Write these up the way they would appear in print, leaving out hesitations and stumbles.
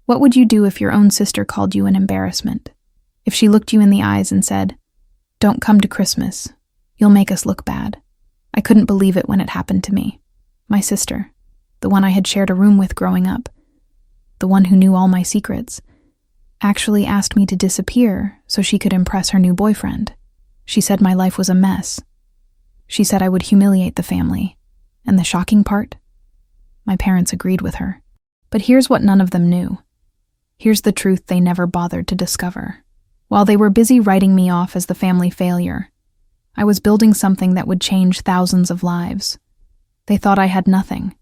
What would you do if your own sister called you an embarrassment? If she looked you in the eyes and said, "Don't come to Christmas. You'll make us look bad." I couldn't believe it when it happened to me. My sister, the one I had shared a room with growing up, the one who knew all my secrets, actually asked me to disappear so she could impress her new boyfriend. She said my life was a mess. She said I would humiliate the family. And the shocking part? My parents agreed with her. But here's what none of them knew. Here's the truth they never bothered to discover. While they were busy writing me off as the family failure, I was building something that would change thousands of lives. They thought I had nothing.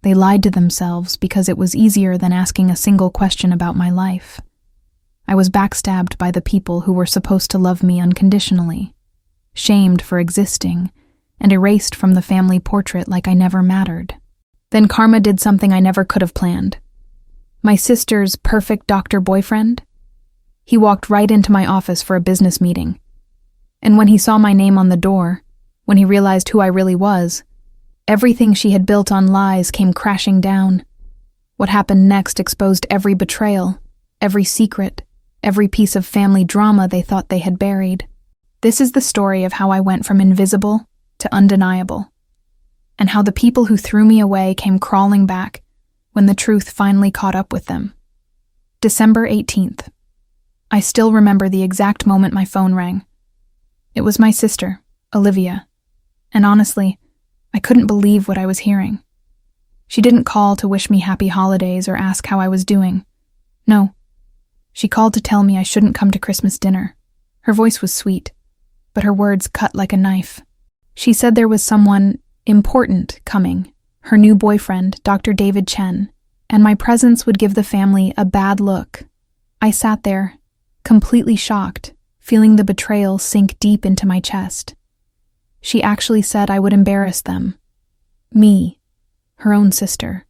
They lied to themselves because it was easier than asking a single question about my life. I was backstabbed by the people who were supposed to love me unconditionally, shamed for existing, and erased from the family portrait like I never mattered. Then karma did something I never could have planned. My sister's perfect doctor boyfriend? He walked right into my office for a business meeting. And when he saw my name on the door, when he realized who I really was, everything she had built on lies came crashing down. What happened next exposed every betrayal, every secret, every piece of family drama they thought they had buried. This is the story of how I went from invisible to undeniable, and how the people who threw me away came crawling back when the truth finally caught up with them. December 18th. I still remember the exact moment my phone rang. It was my sister, Olivia, and honestly, I couldn't believe what I was hearing. She didn't call to wish me happy holidays or ask how I was doing. No, she called to tell me I shouldn't come to Christmas dinner. Her voice was sweet, but her words cut like a knife. She said there was someone important coming, her new boyfriend, Dr. Chen, and my presence would give the family a bad look. I sat there, completely shocked, feeling the betrayal sink deep into my chest. She actually said I would embarrass them. Me, her own sister.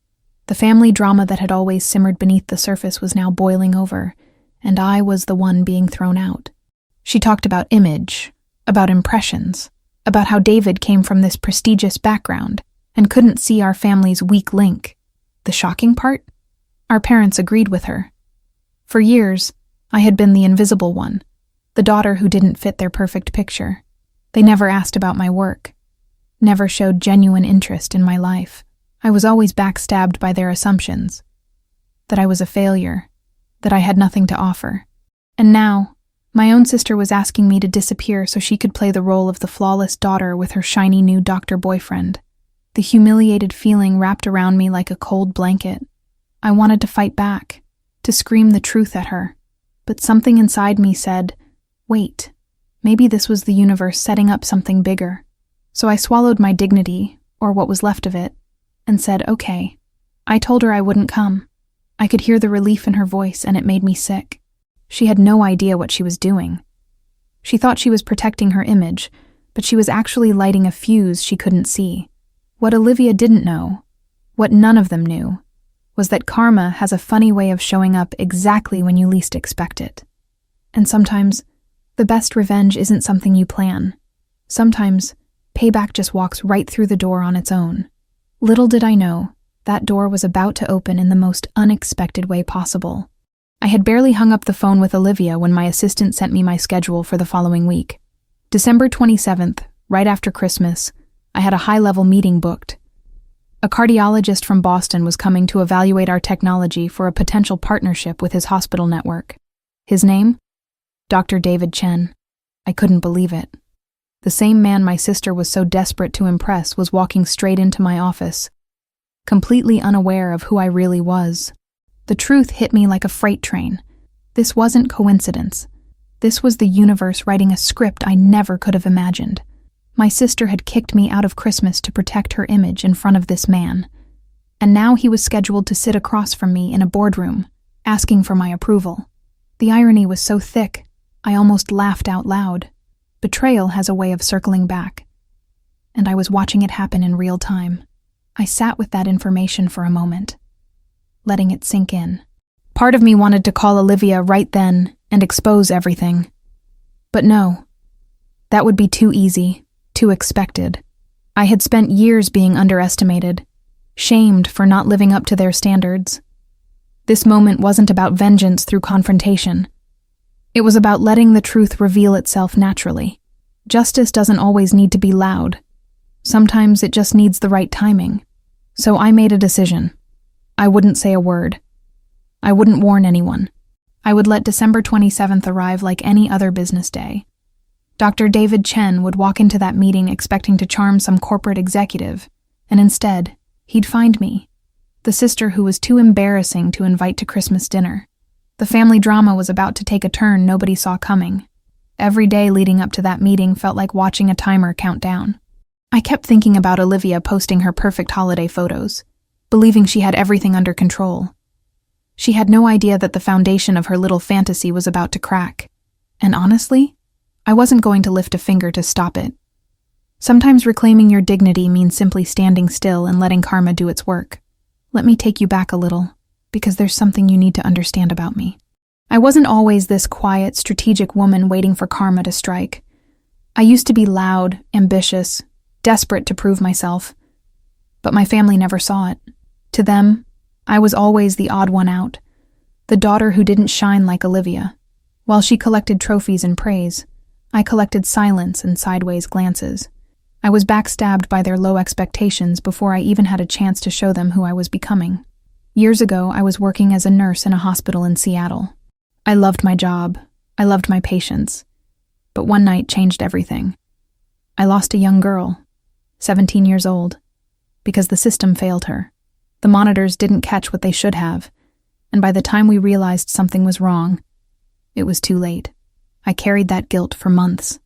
The family drama that had always simmered beneath the surface was now boiling over, and I was the one being thrown out. She talked about image, about impressions, about how David came from this prestigious background and couldn't see our family's weak link. The shocking part? Our parents agreed with her. For years, I had been the invisible one, the daughter who didn't fit their perfect picture. They never asked about my work, never showed genuine interest in my life. I was always backstabbed by their assumptions, that I was a failure, that I had nothing to offer. And now, my own sister was asking me to disappear so she could play the role of the flawless daughter with her shiny new doctor boyfriend. The humiliated feeling wrapped around me like a cold blanket. I wanted to fight back, to scream the truth at her, but something inside me said, wait, maybe this was the universe setting up something bigger. So I swallowed my dignity, or what was left of it, and said, okay. I told her I wouldn't come. I could hear the relief in her voice, and it made me sick. She had no idea what she was doing. She thought she was protecting her image, but she was actually lighting a fuse she couldn't see. What Olivia didn't know, what none of them knew, was that karma has a funny way of showing up exactly when you least expect it. And sometimes, the best revenge isn't something you plan. Sometimes, payback just walks right through the door on its own. Little did I know, that door was about to open in the most unexpected way possible. I had barely hung up the phone with Olivia when my assistant sent me my schedule for the following week. December 27th, right after Christmas, I had a high-level meeting booked. A cardiologist from Boston was coming to evaluate our technology for a potential partnership with his hospital network. His name? Dr. Chen. I couldn't believe it. The same man my sister was so desperate to impress was walking straight into my office, completely unaware of who I really was. The truth hit me like a freight train. This wasn't coincidence. This was the universe writing a script I never could have imagined. My sister had kicked me out of Christmas to protect her image in front of this man, and now he was scheduled to sit across from me in a boardroom, asking for my approval. The irony was so thick, I almost laughed out loud. Betrayal has a way of circling back, and I was watching it happen in real time. I sat with that information for a moment, letting it sink in. Part of me wanted to call Olivia right then and expose everything. But no, that would be too easy, too expected. I had spent years being underestimated, shamed for not living up to their standards. This moment wasn't about vengeance through confrontation. It was about letting the truth reveal itself naturally. Justice doesn't always need to be loud. Sometimes it just needs the right timing. So I made a decision. I wouldn't say a word. I wouldn't warn anyone. I would let December 27th arrive like any other business day. Dr. David Chen would walk into that meeting expecting to charm some corporate executive, and instead, he'd find me, the sister who was too embarrassing to invite to Christmas dinner. The family drama was about to take a turn nobody saw coming. Every day leading up to that meeting felt like watching a timer count down. I kept thinking about Olivia posting her perfect holiday photos, believing she had everything under control. She had no idea that the foundation of her little fantasy was about to crack. And honestly, I wasn't going to lift a finger to stop it. Sometimes reclaiming your dignity means simply standing still and letting karma do its work. Let me take you back a little, because there's something you need to understand about me. I wasn't always this quiet, strategic woman waiting for karma to strike. I used to be loud, ambitious, desperate to prove myself. But my family never saw it. To them, I was always the odd one out, the daughter who didn't shine like Olivia. While she collected trophies and praise, I collected silence and sideways glances. I was backstabbed by their low expectations before I even had a chance to show them who I was becoming. Years ago, I was working as a nurse in a hospital in Seattle. I loved my job. I loved my patients. But one night changed everything. I lost a young girl, 17 years old, because the system failed her. The monitors didn't catch what they should have, and by the time we realized something was wrong, it was too late. I carried that guilt for months.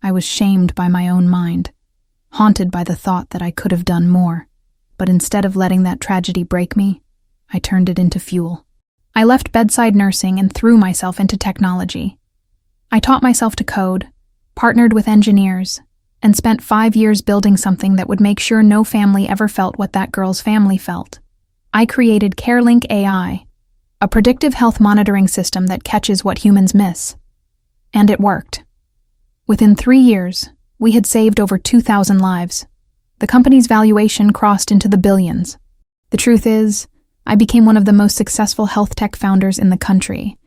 I was shamed by my own mind, haunted by the thought that I could have done more. But instead of letting that tragedy break me, I turned it into fuel. I left bedside nursing and threw myself into technology. I taught myself to code, partnered with engineers, and spent 5 years building something that would make sure no family ever felt what that girl's family felt. I created CareLink AI, a predictive health monitoring system that catches what humans miss. And it worked. Within 3 years, we had saved over 2,000 lives. The company's valuation crossed into the billions. The truth is, I became one of the most successful health tech founders in the country,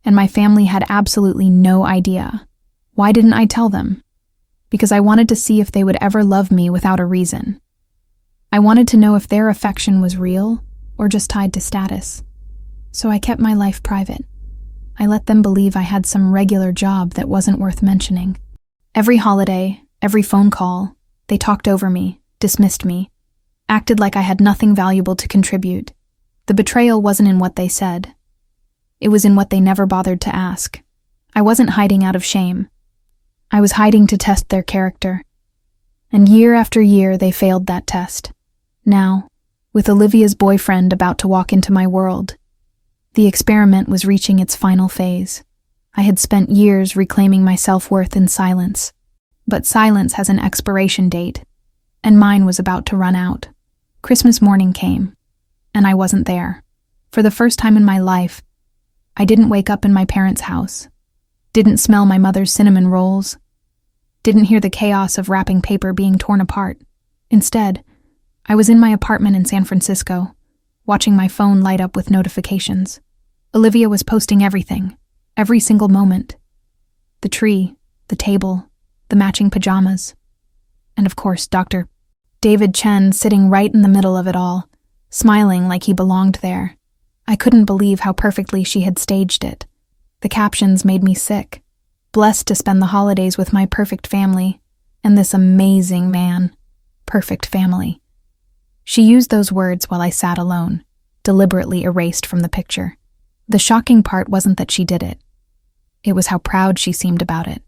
and my family had absolutely no idea. Why didn't I tell them? Because I wanted to see if they would ever love me without a reason. I wanted to know if their affection was real or just tied to status. So I kept my life private. I let them believe I had some regular job that wasn't worth mentioning. Every holiday, every phone call, they talked over me, dismissed me, acted like I had nothing valuable to contribute. The betrayal wasn't in what they said. It was in what they never bothered to ask. I wasn't hiding out of shame. I was hiding to test their character. And year after year, they failed that test. Now, with Olivia's boyfriend about to walk into my world, the experiment was reaching its final phase. I had spent years reclaiming my self-worth in silence. But silence has an expiration date, and mine was about to run out. Christmas morning came, and I wasn't there. For the first time in my life, I didn't wake up in my parents' house, didn't smell my mother's cinnamon rolls, didn't hear the chaos of wrapping paper being torn apart. Instead, I was in my apartment in San Francisco, watching my phone light up with notifications. Olivia was posting everything, every single moment. The tree, the table, the matching pajamas. And of course, Dr. David Chen sitting right in the middle of it all, smiling like he belonged there. I couldn't believe how perfectly she had staged it. The captions made me sick. Blessed to spend the holidays with my perfect family, and this amazing man. Perfect family. She used those words while I sat alone, deliberately erased from the picture. The shocking part wasn't that she did it. It was how proud she seemed about it.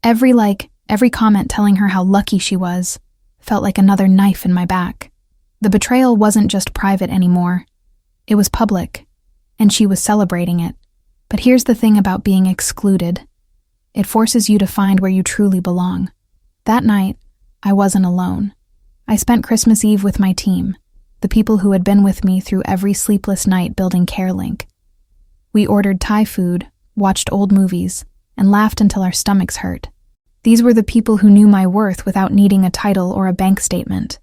Every like, every comment telling her how lucky she was, felt like another knife in my back. The betrayal wasn't just private anymore. It was public, and she was celebrating it. But here's the thing about being excluded. It forces you to find where you truly belong. That night, I wasn't alone. I spent Christmas Eve with my team, the people who had been with me through every sleepless night building CareLink. We ordered Thai food, watched old movies, and laughed until our stomachs hurt. These were the people who knew my worth without needing a title or a bank statement.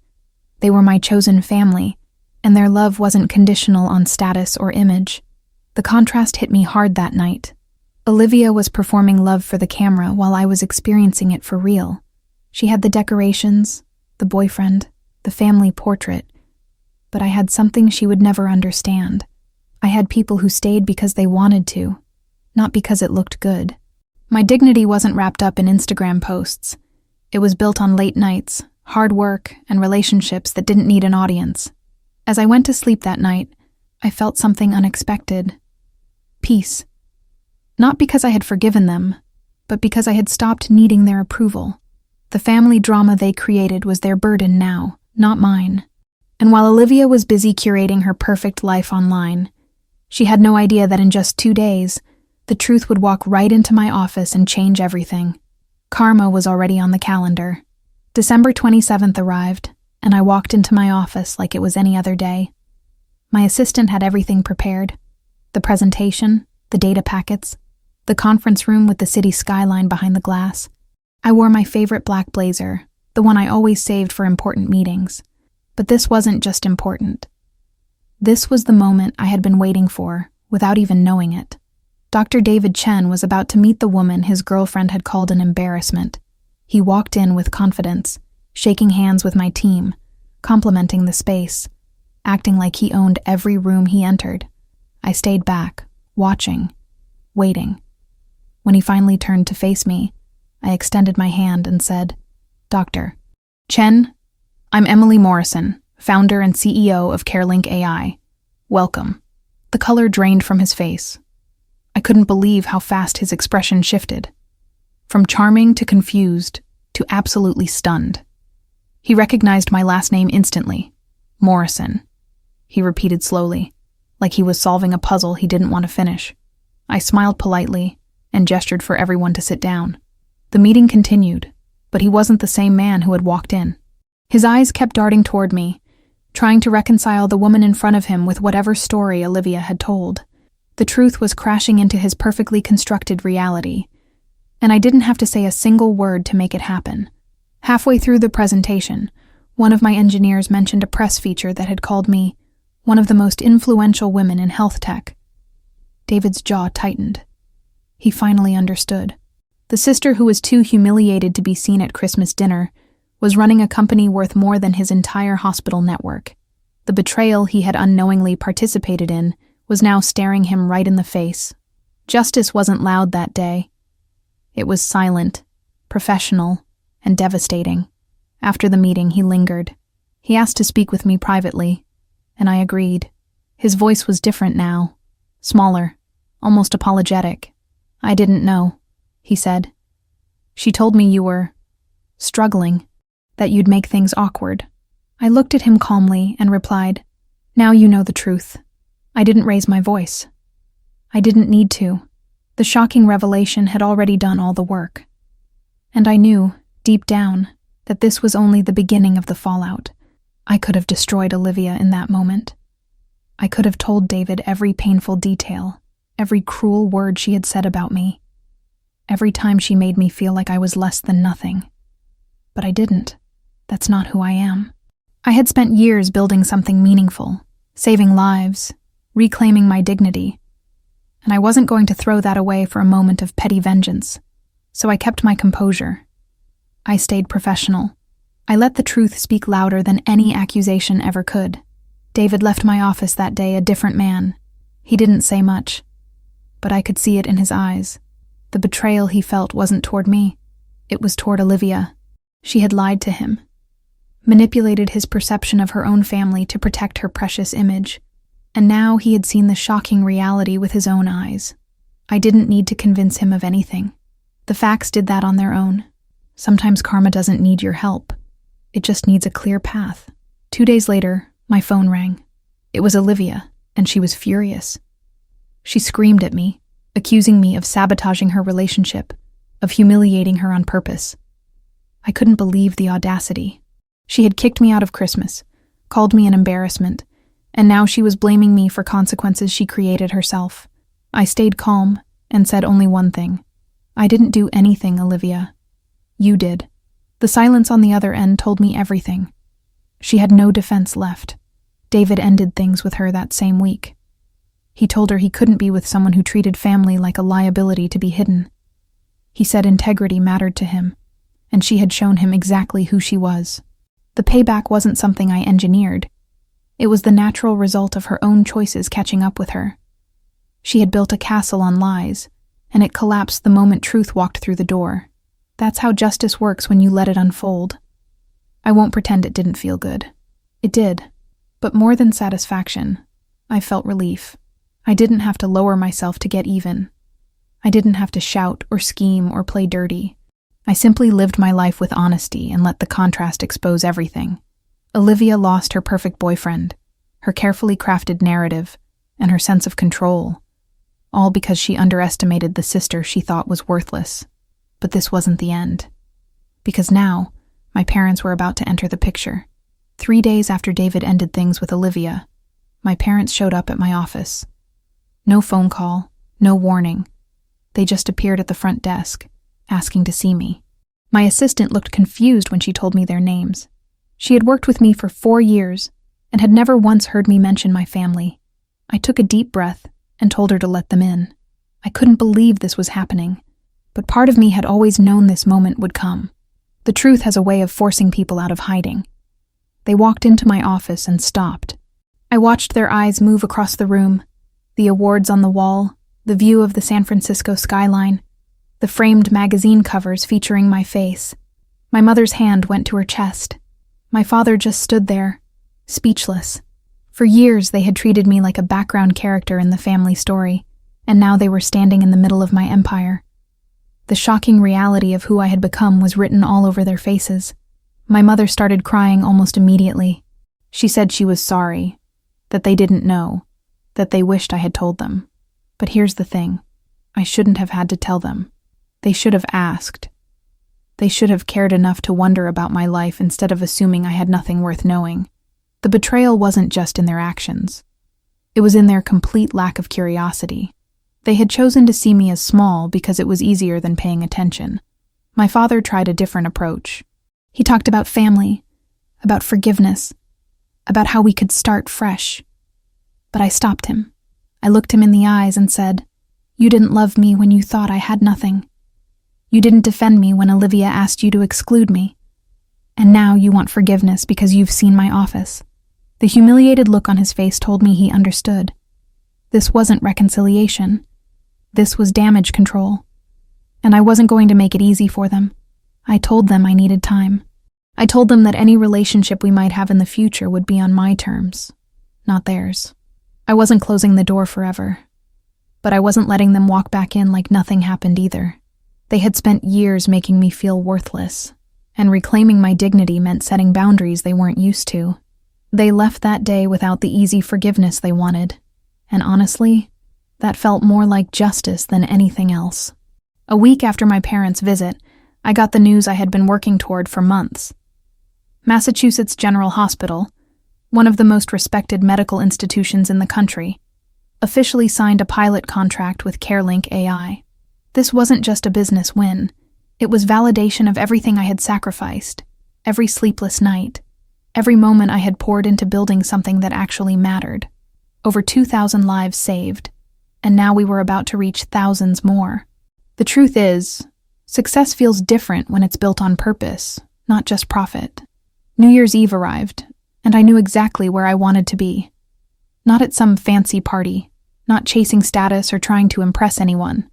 They were my chosen family, and their love wasn't conditional on status or image. The contrast hit me hard that night. Olivia was performing love for the camera while I was experiencing it for real. She had the decorations, the boyfriend, the family portrait, but I had something she would never understand. I had people who stayed because they wanted to, not because it looked good. My dignity wasn't wrapped up in Instagram posts. It was built on late nights, hard work, and relationships that didn't need an audience. As I went to sleep that night, I felt something unexpected. Peace. Not because I had forgiven them, but because I had stopped needing their approval. The family drama they created was their burden now, not mine. And while Olivia was busy curating her perfect life online, she had no idea that in just 2 days, the truth would walk right into my office and change everything. Karma was already on the calendar. December 27th arrived, and I walked into my office like it was any other day. My assistant had everything prepared. The presentation, the data packets, the conference room with the city skyline behind the glass. I wore my favorite black blazer, the one I always saved for important meetings. But this wasn't just important. This was the moment I had been waiting for, without even knowing it. Dr. David Chen was about to meet the woman his girlfriend had called an embarrassment. He walked in with confidence, shaking hands with my team, complimenting the space, acting like he owned every room he entered. I stayed back, watching, waiting. When he finally turned to face me, I extended my hand and said, "Dr. Chen, I'm Emily Morrison, founder and CEO of CareLink AI. Welcome." The color drained from his face. I couldn't believe how fast his expression shifted. From charming to confused to absolutely stunned. He recognized my last name instantly. Morrison. He repeated slowly, like he was solving a puzzle he didn't want to finish. I smiled politely and gestured for everyone to sit down. The meeting continued, but he wasn't the same man who had walked in. His eyes kept darting toward me, trying to reconcile the woman in front of him with whatever story Olivia had told. The truth was crashing into his perfectly constructed reality, and I didn't have to say a single word to make it happen. Halfway through the presentation, one of my engineers mentioned a press feature that had called me one of the most influential women in health tech. David's jaw tightened. He finally understood. The sister who was too humiliated to be seen at Christmas dinner was running a company worth more than his entire hospital network. The betrayal he had unknowingly participated in was now staring him right in the face. Justice wasn't loud that day. It was silent, professional, and devastating. After the meeting, he lingered. He asked to speak with me privately, and I agreed. His voice was different now, smaller, almost apologetic. "I didn't know," he said. "She told me you were struggling, that you'd make things awkward." I looked at him calmly and replied, "Now you know the truth. I didn't raise my voice. I didn't need to. The shocking revelation had already done all the work. And I knew, deep down, that this was only the beginning of the fallout. I could have destroyed Olivia in that moment. I could have told David every painful detail, every cruel word she had said about me, every time she made me feel like I was less than nothing. But I didn't. That's not who I am. I had spent years building something meaningful, saving lives, reclaiming my dignity, and I wasn't going to throw that away for a moment of petty vengeance, so I kept my composure. I stayed professional. I let the truth speak louder than any accusation ever could. David left my office that day a different man. He didn't say much, but I could see it in his eyes. The betrayal he felt wasn't toward me. It was toward Olivia. She had lied to him, manipulated his perception of her own family to protect her precious image, and now he had seen the shocking reality with his own eyes. I didn't need to convince him of anything. The facts did that on their own. Sometimes karma doesn't need your help. It just needs a clear path. 2 days later, my phone rang. It was Olivia, and she was furious. She screamed at me, accusing me of sabotaging her relationship, of humiliating her on purpose. I couldn't believe the audacity. She had kicked me out of Christmas, called me an embarrassment, and now she was blaming me for consequences she created herself. I stayed calm and said only one thing. "I didn't do anything, Olivia. You did." The silence on the other end told me everything. She had no defense left. David ended things with her that same week. He told her he couldn't be with someone who treated family like a liability to be hidden. He said integrity mattered to him, and she had shown him exactly who she was. The payback wasn't something I engineered. It was the natural result of her own choices catching up with her. She had built a castle on lies, and it collapsed the moment truth walked through the door. That's how justice works when you let it unfold. I won't pretend it didn't feel good. It did. But more than satisfaction, I felt relief. I didn't have to lower myself to get even. I didn't have to shout or scheme or play dirty. I simply lived my life with honesty and let the contrast expose everything. Olivia lost her perfect boyfriend, her carefully crafted narrative, and her sense of control, all because she underestimated the sister she thought was worthless. But this wasn't the end. Because now, my parents were about to enter the picture. 3 days after David ended things with Olivia, my parents showed up at my office. No phone call, no warning. They just appeared at the front desk, asking to see me. My assistant looked confused when she told me their names. She had worked with me for 4 years and had never once heard me mention my family. I took a deep breath and told her to let them in. I couldn't believe this was happening, but part of me had always known this moment would come. The truth has a way of forcing people out of hiding. They walked into my office and stopped. I watched their eyes move across the room, the awards on the wall, the view of the San Francisco skyline, the framed magazine covers featuring my face. My mother's hand went to her chest. My father just stood there, speechless. For years they had treated me like a background character in the family story, and now they were standing in the middle of my empire. The shocking reality of who I had become was written all over their faces. My mother started crying almost immediately. She said she was sorry, that they didn't know, that they wished I had told them. But here's the thing. I shouldn't have had to tell them. They should have asked. They should have cared enough to wonder about my life instead of assuming I had nothing worth knowing. The betrayal wasn't just in their actions. It was in their complete lack of curiosity. They had chosen to see me as small because it was easier than paying attention. My father tried a different approach. He talked about family, about forgiveness, about how we could start fresh. But I stopped him. I looked him in the eyes and said, "You didn't love me when you thought I had nothing. You didn't defend me when Olivia asked you to exclude me. And now you want forgiveness because you've seen my office." The humiliated look on his face told me he understood. This wasn't reconciliation. This was damage control. And I wasn't going to make it easy for them. I told them I needed time. I told them that any relationship we might have in the future would be on my terms, not theirs. I wasn't closing the door forever. But I wasn't letting them walk back in like nothing happened either. They had spent years making me feel worthless, and reclaiming my dignity meant setting boundaries they weren't used to. They left that day without the easy forgiveness they wanted, and honestly, that felt more like justice than anything else. A week after my parents' visit, I got the news I had been working toward for months. Massachusetts General Hospital, one of the most respected medical institutions in the country, officially signed a pilot contract with CareLink AI. This wasn't just a business win. It was validation of everything I had sacrificed, every sleepless night, every moment I had poured into building something that actually mattered. Over 2,000 lives saved, and now we were about to reach thousands more. The truth is, success feels different when it's built on purpose, not just profit. New Year's Eve arrived, and I knew exactly where I wanted to be. Not at some fancy party, not chasing status or trying to impress anyone.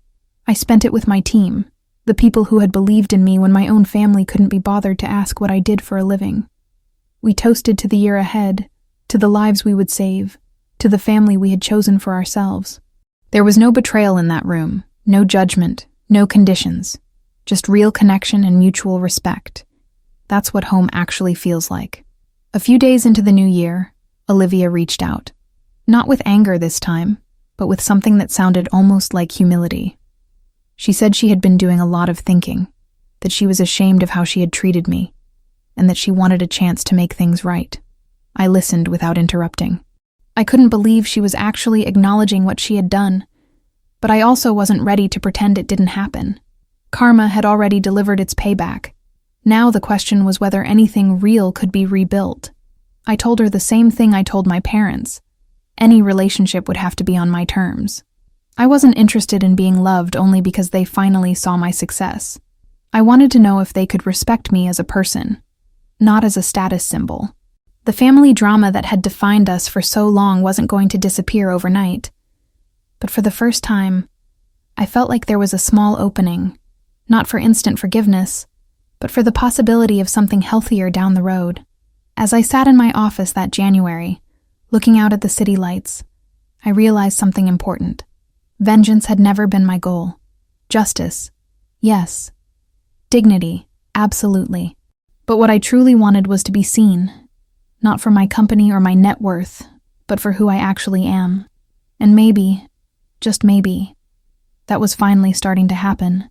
I spent it with my team, the people who had believed in me when my own family couldn't be bothered to ask what I did for a living. We toasted to the year ahead, to the lives we would save, to the family we had chosen for ourselves. There was no betrayal in that room, no judgment, no conditions, just real connection and mutual respect. That's what home actually feels like. A few days into the new year, Olivia reached out. Not with anger this time, but with something that sounded almost like humility. She said she had been doing a lot of thinking, that she was ashamed of how she had treated me, and that she wanted a chance to make things right. I listened without interrupting. I couldn't believe she was actually acknowledging what she had done, but I also wasn't ready to pretend it didn't happen. Karma had already delivered its payback. Now the question was whether anything real could be rebuilt. I told her the same thing I told my parents, Any relationship would have to be on my terms. I wasn't interested in being loved only because they finally saw my success. I wanted to know if they could respect me as a person, not as a status symbol. The family drama that had defined us for so long wasn't going to disappear overnight. But for the first time, I felt like there was a small opening, not for instant forgiveness, but for the possibility of something healthier down the road. As I sat in my office that January, looking out at the city lights, I realized something important. Vengeance had never been my goal. Justice, yes. Dignity, absolutely. But what I truly wanted was to be seen, not for my company or my net worth, but for who I actually am. And maybe, just maybe, that was finally starting to happen.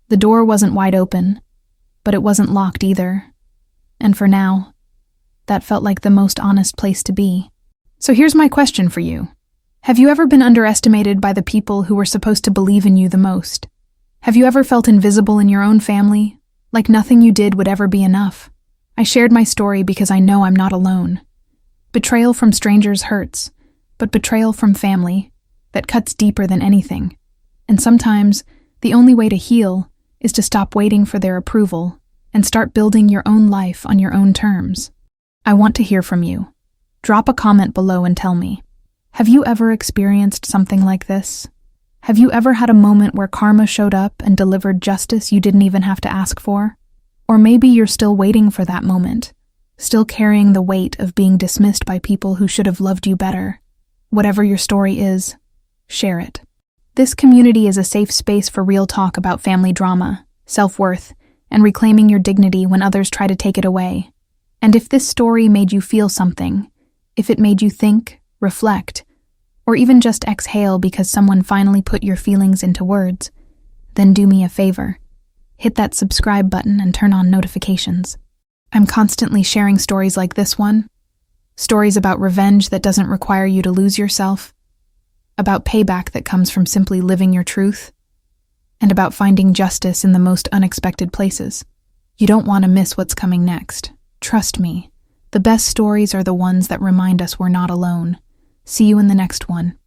The door wasn't wide open, but it wasn't locked either. And for now, that felt like the most honest place to be. So here's my question for you. Have you ever been underestimated by the people who were supposed to believe in you the most? Have you ever felt invisible in your own family, like nothing you did would ever be enough? I shared my story because I know I'm not alone. Betrayal from strangers hurts, but betrayal from family, that cuts deeper than anything. And sometimes, the only way to heal is to stop waiting for their approval and start building your own life on your own terms. I want to hear from you. Drop a comment below and tell me. Have you ever experienced something like this? Have you ever had a moment where karma showed up and delivered justice you didn't even have to ask for? Or maybe you're still waiting for that moment, still carrying the weight of being dismissed by people who should have loved you better. Whatever your story is, share it. This community is a safe space for real talk about family drama, self-worth, and reclaiming your dignity when others try to take it away. And if this story made you feel something, if it made you think, reflect, or even just exhale because someone finally put your feelings into words, then do me a favor. Hit that subscribe button and turn on notifications. I'm constantly sharing stories like this one, stories about revenge that doesn't require you to lose yourself, about payback that comes from simply living your truth, and about finding justice in the most unexpected places. You don't want to miss what's coming next. Trust me, the best stories are the ones that remind us we're not alone. See you in the next one.